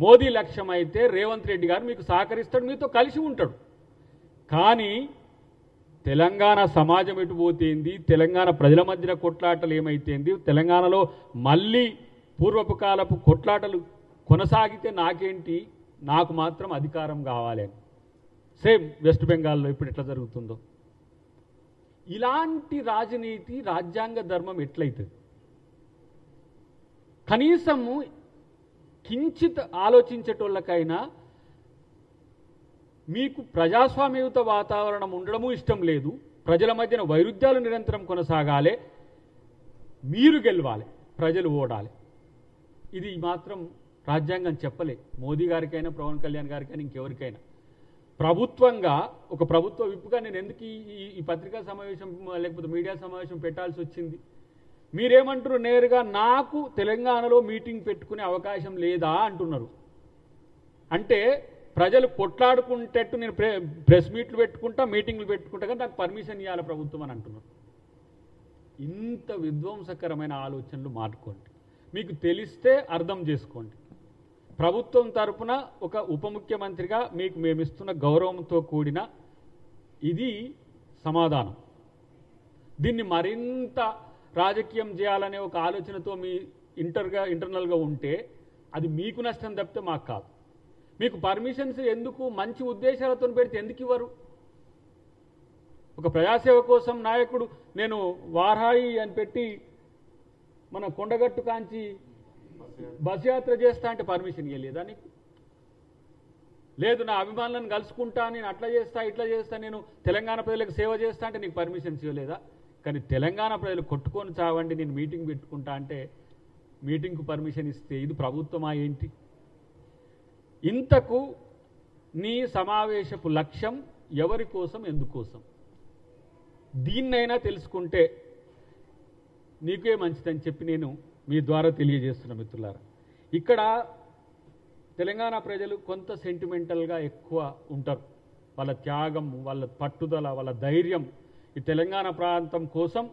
మోదీ లక్ష్యం అయితే రేవంత్ రెడ్డి గారు మీకు సహకరిస్తాడు, మీతో కలిసి ఉంటాడు. కానీ తెలంగాణ సమాజం ఎటు పోతేంది, తెలంగాణ ప్రజల మధ్యన కొట్లాటలు ఏమైతేంది, తెలంగాణలో మళ్ళీ పూర్వపు కాలపు కొట్లాటలు కొనసాగితే నాకేంటి, నాకు మాత్రం అధికారం కావాలి అని. సేమ్ వెస్ట్ బెంగాల్లో ఇప్పుడు ఎట్లా జరుగుతుందో ఇలాంటి రాజనీతి, రాజ్యాంగ ధర్మం ఎట్లయితుంది? కనీసము కించిత్ ఆలోచించేటోళ్ళకైనా మీకు ప్రజాస్వామ్యయుత వాతావరణం ఉండడము ఇష్టం లేదు, ప్రజల మధ్యన వైరుధ్యాలు నిరంతరం కొనసాగాలి, మీరు గెలవాలి, ప్రజలు ఓడాలి. ఇది మాత్రం రాజ్యాంగం చెప్పలే. మోదీ గారికైనా, పవన్ కళ్యాణ్ గారికైనా, ఇంకెవరికైనా. ప్రభుత్వంగా ఒక ప్రభుత్వ విప్పుగా నేను ఎందుకు ఈ పత్రికా సమావేశం లేకపోతే మీడియా సమావేశం పెట్టాల్సి వచ్చింది? మీరేమంటారు? నేరుగా నాకు తెలంగాణలో మీటింగ్ పెట్టుకునే అవకాశం లేదా అంటున్నారు. అంటే ప్రజలు కొట్లాడుకుంటట్టు నేను ప్రెస్ మీట్లు పెట్టుకుంటా, మీటింగ్లు పెట్టుకుంటా, కానీ నాకు పర్మిషన్ ఇవ్వాలి ప్రభుత్వం అని అంటున్నారు. ఇంత విధ్వంసకరమైన ఆలోచనలు మానుకోండి. మీకు తెలిస్తే అర్థం చేసుకోండి. ప్రభుత్వం తరపున ఒక ఉప ముఖ్యమంత్రిగా మీకు మేమిస్తున్న గౌరవంతో కూడిన ఇది సమాధానం. దీన్ని మరింత రాజకీయం చేయాలనే ఒక ఆలోచనతో మీ ఇంటర్నల్గా ఉంటే అది మీకు నష్టం తప్పితే మాకు కాదు. మీకు పర్మిషన్స్ ఎందుకు? మంచి ఉద్దేశాలతో పెడితే ఎందుకు ఇవ్వరు? ఒక ప్రజాసేవ కోసం నాయకుడు నేను వారాయి అని పెట్టి మన కొండగట్టు కాంచి బస్ యాత్ర చేస్తా అంటే పర్మిషన్ ఇవ్వలేదా నీకు? లేదు, నా అభిమానులను కలుసుకుంటా, నేను అట్లా చేస్తా, ఇట్లా చేస్తా, నేను తెలంగాణ ప్రజలకు సేవ చేస్తా అంటే నీకు పర్మిషన్స్ ఇవ్వలేదా? కానీ తెలంగాణ ప్రజలు కొట్టుకొని చావండి, నేను మీటింగ్ పెట్టుకుంటా అంటే మీటింగ్కు పర్మిషన్ ఇస్తే ఇది ప్రభుత్వమా ఏంటి? ఇంతకు నీ సమావేశపు లక్ష్యం ఎవరి కోసం, ఎందుకోసం? దీన్నైనా తెలుసుకుంటే నీకే మంచిదని చెప్పి నేను మీ ద్వారా తెలియజేస్తున్నా. మిత్రులారా, ఇక్కడ తెలంగాణ ప్రజలు కొంత సెంటిమెంటల్గా ఎక్కువ ఉంటారు. వాళ్ళ త్యాగం, వాళ్ళ పట్టుదల, వాళ్ళ ధైర్యం ఈ తెలంగాణ ప్రాంతం కోసం